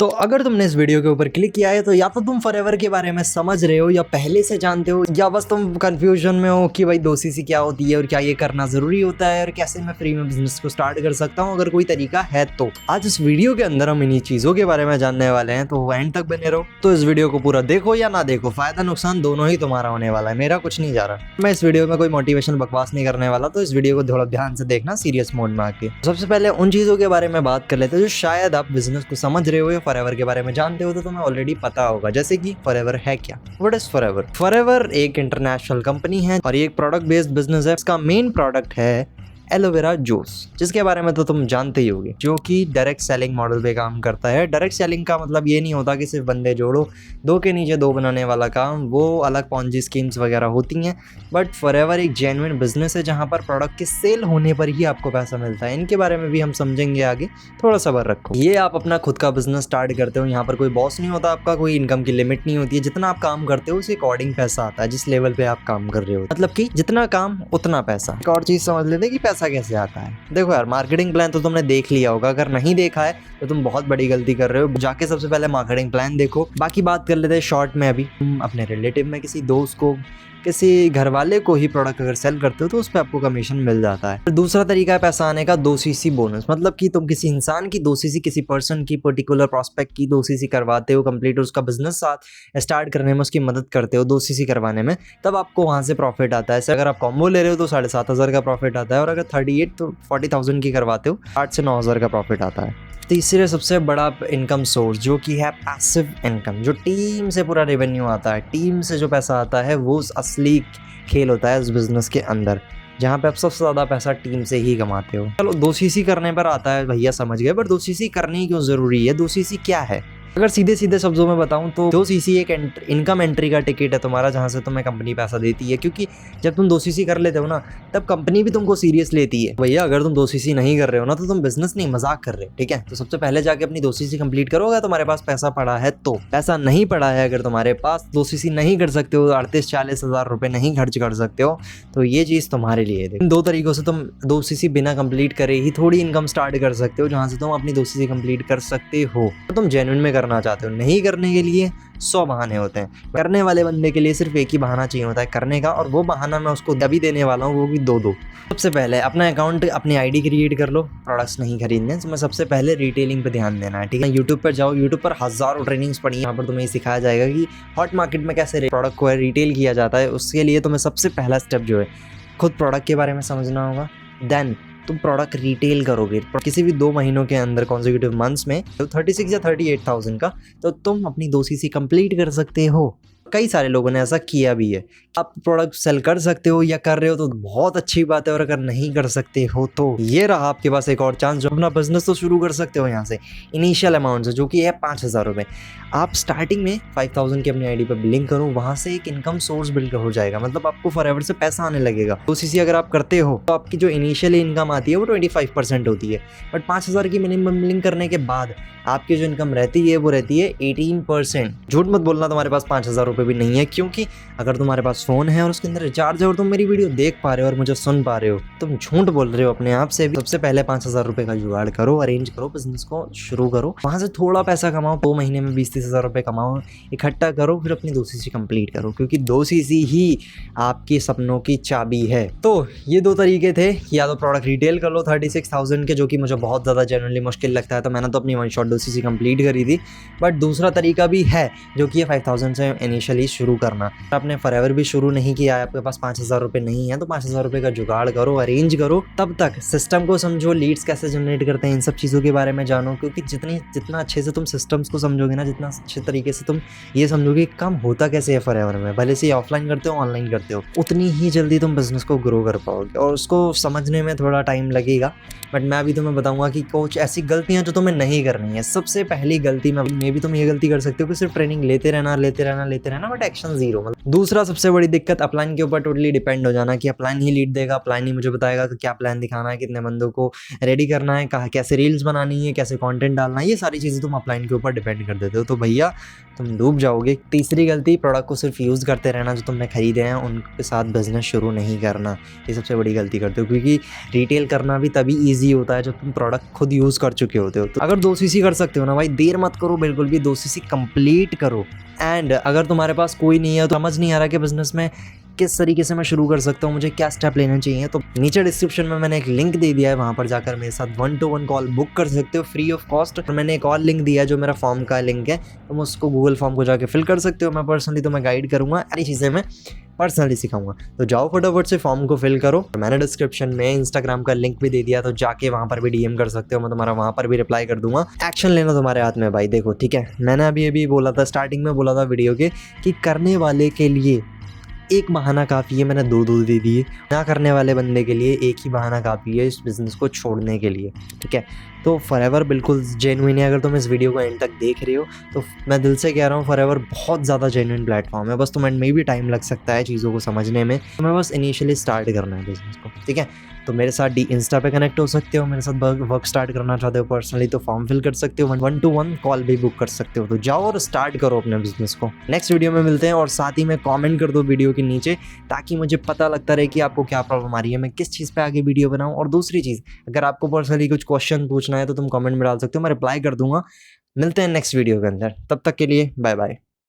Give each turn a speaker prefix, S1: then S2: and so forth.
S1: तो अगर तुमने इस वीडियो के ऊपर क्लिक किया है तो या तो तुम फॉरएवर के बारे में समझ रहे हो या पहले से जानते हो, या बस तुम कंफ्यूजन में हो कि भाई 2cc क्या होती है और क्या ये करना जरूरी होता है और कैसे मैं फ्री में बिजनेस को स्टार्ट कर सकता हूँ अगर कोई तरीका है। तो आज इस वीडियो के अंदर हम इन्हीं चीजों के बारे में जानने वाले हैं, तो एंड तक बने रहो। तो इस वीडियो को पूरा देखो या ना देखो, फायदा नुकसान दोनों ही तुम्हारा होने वाला है, मेरा कुछ नहीं जा रहा। मैं इस वीडियो में कोई मोटिवेशन बकवास नहीं करने वाला, तो इस वीडियो को थोड़ा ध्यान से देखना सीरियस मोड में आके। सबसे पहले उन चीजों के बारे में बात कर लेते हैं जो शायद आप बिजनेस को समझ रहे हो या फॉरएवर के बारे में जानते हो तो तुम्हें ऑलरेडी पता होगा, जैसे कि फॉरएवर है क्या। What is forever? फॉरएवर एक इंटरनेशनल कंपनी है और ये एक प्रोडक्ट बेस्ड बिजनेस है। इसका मेन प्रोडक्ट है एलोवेरा जूस, जिसके बारे में तो तुम जानते ही होगे, जो कि डायरेक्ट सेलिंग मॉडल पे काम करता है। डायरेक्ट सेलिंग का मतलब ये नहीं होता कि सिर्फ बंदे जोड़ो, दो के नीचे दो बनाने वाला काम, वो अलग पॉन्जी स्कीम्स वगैरह होती हैं। बट फॉरएवर एक जेन्युइन बिजनेस है जहाँ पर प्रोडक्ट के सेल होने पर ही आपको पैसा मिलता है। इनके बारे में भी हम समझेंगे आगे, थोड़ा सब्र रखो। ये आप अपना खुद का बिजनेस स्टार्ट करते हो, यहाँ पर कोई बॉस नहीं होता आपका, कोई इनकम की लिमिट नहीं होती है। जितना आप काम करते हो उसी अकॉर्डिंग पैसा आता है, जिस लेवल पे आप काम कर रहे हो, मतलब कि जितना काम उतना पैसा। एक और चीज समझ लेते कि पैसा कैसे आता है। देखो यार, मार्केटिंग प्लान तो तुमने देख लिया होगा, अगर नहीं देखा है तो तुम बहुत बड़ी गलती कर रहे हो। जाके सबसे पहले मार्केटिंग प्लान देखो। बाकी बात कर लेते हैं शॉर्ट में। अभी तुम अपने रिलेटिव में किसी दोस्त को, किसी घर वाले को ही प्रोडक्ट अगर सेल करते हो तो उस पर आपको कमीशन मिल जाता है। दूसरा तरीका है पैसा आने का 2cc बोनस, मतलब कि तुम किसी इंसान की 2cc, किसी पर्सन की, पर्टिकुलर प्रॉस्पेक्ट की 2cc करवाते हो कंप्लीट, उसका बिजनेस साथ स्टार्ट करने में उसकी मदद करते हो 2cc करवाने में, तब आपको वहाँ से प्रॉफिट आता है। अगर आप कॉम्बो ले रहे हो तो 7,500 का प्रॉफिट आता है, और अगर 38 तो 40,000 की करवाते हो 8 से 9,000 का प्रॉफिट आता है। तीसरे सबसे बड़ा इनकम सोर्स जो कि है पैसिव इनकम, जो टीम से पूरा रेवेन्यू आता है, टीम से जो पैसा आता है वो असली खेल होता है इस बिजनेस के अंदर, जहाँ पे आप सबसे ज़्यादा पैसा टीम से ही कमाते हो। चलो 2cc करने पर आता है, भैया समझ गए, पर 2cc करनी क्यों ज़रूरी है? 2cc क्या है? अगर सीधे सीधे शब्दों में बताऊं तो 2cc एक इनकम एंट्री का टिकट है तुम्हारा, जहां से तुम्हें कंपनी पैसा देती है। क्योंकि जब तुम 2cc कर लेते हो ना, तब कंपनी भी तुमको सीरियस लेती है। भैया अगर तुम 2cc नहीं कर रहे हो ना तो तुम बिजनेस नहीं, मजाक कर रहे हो, ठीक है? तो सबसे पहले जाके अपनी 2cc कंप्लीट करो अगर तुम्हारे पास पैसा पड़ा है तो। पैसा नहीं पड़ा है अगर तुम्हारे पास, 2cc नहीं कर सकते हो, 38-40 हज़ार रुपये नहीं खर्च कर सकते हो, तो ये चीज़ तुम्हारे लिए है। इन दो तरीकों से तुम 2cc बिना कंप्लीट करे ही थोड़ी इनकम स्टार्ट कर सकते हो, जहाँ से तुम अपनी 2cc कंप्लीट कर सकते हो। तो तुम जेन्युइन में करना चाहते हो, नहीं करने के लिए 100 बहाने होते हैं। करने वाले बंदे के लिए सिर्फ एक ही बहाना चाहिए होता है करने का, और वो बहाना मैं उसको अभी देने वाला हूँ, वो भी दो। सबसे पहले अपना अकाउंट, अपनी आईडी क्रिएट कर लो। प्रोडक्ट्स नहीं खरीदने, तो मैं सबसे पहले रिटेलिंग पे ध्यान देना है, ठीक है? यूट्यूब पर जाओ, यूट्यूब पर हज़ारों ट्रेनिंग्स पड़ी हैं, यहाँ पर तुम्हें सिखाया जाएगा कि हॉट मार्केट में कैसे प्रोडक्ट को रिटेल किया जाता है। उसके लिए तुम्हें सबसे पहला स्टेप जो है, खुद प्रोडक्ट के बारे में समझना होगा। देन तुम प्रोडक्ट रिटेल करोगे किसी भी 2 महीनों के अंदर, कॉन्जिक्यूटिव मंथ्स में, तो 36 या 38,000 का, तो तुम अपनी 2cc कंप्लीट कर सकते हो। कई सारे लोगों ने ऐसा किया भी है। आप प्रोडक्ट सेल कर सकते हो या कर रहे हो तो बहुत अच्छी बात है, और अगर नहीं कर सकते हो तो ये रहा आपके पास एक और चांस, जो अपना बिजनेस तो शुरू कर सकते हो यहाँ से इनिशियल अमाउंट से, जो कि है 5,000 रुपये। आप स्टार्टिंग में 5,000 की अपनी आईडी पर बिलिंग करो, वहाँ से एक इनकम सोर्स बिल्ड हो जाएगा, मतलब आपको फॉरएवर से पैसा आने लगेगा। 2cc अगर आप करते हो तो आपकी जो इनिशियल इनकम आती है वो 25% होती है, बट 5,000 की मिनिमम बिलिंग करने के बाद आपकी जो इनकम रहती है वो रहती है 18%। झूठ मत बोलना तुम्हारे पास 5,000 रुपये भी नहीं है, क्योंकि अगर तुम्हारे पास फ़ोन है और उसके अंदर रिचार्ज है और तुम मेरी वीडियो देख पा रहे हो और मुझे सुन पा रहे हो, तुम झूठ बोल रहे हो अपने आप से भी। सबसे पहले 5,000 रुपये का जुगाड़ करो, अरेंज करो, बिजनेस को शुरू करो, वहाँ से थोड़ा पैसा कमाओ, 2 महीने में 20-30 हज़ार रुपये कमाओ, इकट्ठा करो, फिर अपनी 2cc कंप्लीट करो, क्योंकि 2cc ही आपके सपनों की चाबी है। तो ये 2 तरीके थे, या तो प्रोडक्ट रिटेल कर लो 36,000 के, जो कि मुझे बहुत ज़्यादा जेन्युइनली मुश्किल लगता है, तो मैंने तो अपनी 1 शॉट 2cc कंप्लीट करी थी। बट दूसरा तरीका भी है, जो कि 5,000 से इनिशियली शुरू करना। आपने फॉरएवर भी शुरू नहीं किया है, आपके पास 5,000 रुपये नहीं है, तो 5,000 रुपये का जुगाड़ करो, अरेंज करो। तब तक सिस्टम को समझो, लीड्स कैसे जनरेट करते हैं, इन सब चीज़ों के बारे में जानो, क्योंकि जितना अच्छे से तुम सिस्टम्स को समझोगे ना, जितना अच्छे तरीके से तुम ये समझोगे काम होता कैसे है फॉरएवर में, भले से ऑफलाइन करते हो ऑनलाइन करते हो, उतनी ही जल्दी तुम बिजनेस को ग्रो कर पाओगे। और उसको समझने में थोड़ा टाइम लगेगा, बट मैं अभी तुम्हें बताऊंगा कि कुछ ऐसी गलतियां जो तुम्हें नहीं करनी है। सबसे पहली गलती में भी तुम ये गलती कर सकते हो कि सिर्फ ट्रेनिंग लेते रहना, ना बट एक्शन जीरो। मतलब दूसरा सबसे बड़ी दिक्कत अपलाइन के ऊपर टोटली डिपेंड हो जाना कि अपलाइन ही लीड देगा, अपलाइन ही मुझे बताएगा कि क्या प्लान दिखाना है, कितने बंदों को रेडी करना है, कहाँ कैसे रील्स बनानी है, कैसे कंटेंट डालना है, ये सारी चीज़ें तुम अपलाइन के ऊपर डिपेंड कर देते हो, तो भैया तुम डूब जाओगे। तीसरी गलती, प्रोडक्ट को सिर्फ यूज़ करते रहना, जो तुमने खरीदे हैं उनके साथ बिजनेस शुरू नहीं करना, ये सबसे बड़ी गलती करते हो, क्योंकि रिटेल करना भी तभी ईजी होता है जब तुम प्रोडक्ट खुद यूज़ कर चुके होते हो। तो अगर 2cc कर सकते हो ना भाई, देर मत करो बिल्कुल भी, 2cc कंप्लीट करो। एंड अगर तुम्हारे पास कोई नहीं है तो समझ नहीं आ रहा कि बिजनेस में किस तरीके से मैं शुरू कर सकता हूँ, मुझे क्या स्टेप लेने चाहिए, तो नीचे डिस्क्रिप्शन में मैंने एक लिंक दे दिया है, वहाँ पर जाकर मेरे साथ 1-to-1 कॉल बुक कर सकते हो फ्री ऑफ कॉस्ट। और मैंने एक और लिंक दिया है जो मेरा फॉर्म का लिंक है, तुम उसको गूगल फॉर्म को जाके फिल कर सकते हो। मैं पर्सनली तुम्हें गाइड करूँगा, सारी चीज़ें मैं पर्सनली सिखाऊंगा, तो जाओ फटाफट से फॉर्म को फिल करो। मैंने डिस्क्रिप्शन में इंस्टाग्राम का लिंक भी दे दिया, तो जाके वहाँ पर भी डीएम कर सकते हो, मैं तुम्हारा वहाँ पर भी रिप्लाई कर दूंगा। एक्शन लेना तुम्हारे हाथ में भाई, देखो ठीक है, मैंने अभी बोला था, स्टार्टिंग में बोला था वीडियो के कि करने वाले के लिए एक बहाना काफ़ी है, मैंने दो दे दिए। ना करने वाले बंदे के लिए एक ही बहाना काफ़ी है इस बिज़नेस को छोड़ने के लिए, ठीक है। तो फॉरएवर बिल्कुल जेन्युइन है, अगर तुम इस वीडियो को एंड तक देख रहे हो तो मैं दिल से कह रहा हूँ, फॉरएवर बहुत ज़्यादा जेन्युइन प्लेटफॉर्म है, बस तुम्हें में भी टाइम लग सकता है चीज़ों को समझने में, तुम्हें बस इनिशियली स्टार्ट करना है बिज़नेस को, ठीक है। तो मेरे साथ इंस्टा पे कनेक्ट हो सकते हो, मेरे साथ वर्क स्टार्ट करना चाहते हो पर्सनली तो फॉर्म फिल कर सकते हो, 1-to-1 कॉल भी बुक कर सकते हो, तो जाओ और स्टार्ट करो अपने बिजनेस को। नेक्स्ट वीडियो में मिलते हैं, और साथ ही में कमेंट कर दो वीडियो के नीचे, ताकि मुझे पता लगता रहे कि आपको क्या प्रॉब्लम आ रही है, मैं किस चीज़ पे आगे वीडियो बनाऊं। और दूसरी चीज़, अगर आपको पर्सनली कुछ क्वेश्चन पूछना है तो तुम कमेंट में डाल सकते हो, मैं रिप्लाई कर दूंगा। मिलते हैं नेक्स्ट वीडियो के अंदर, तब तक के लिए बाय बाय।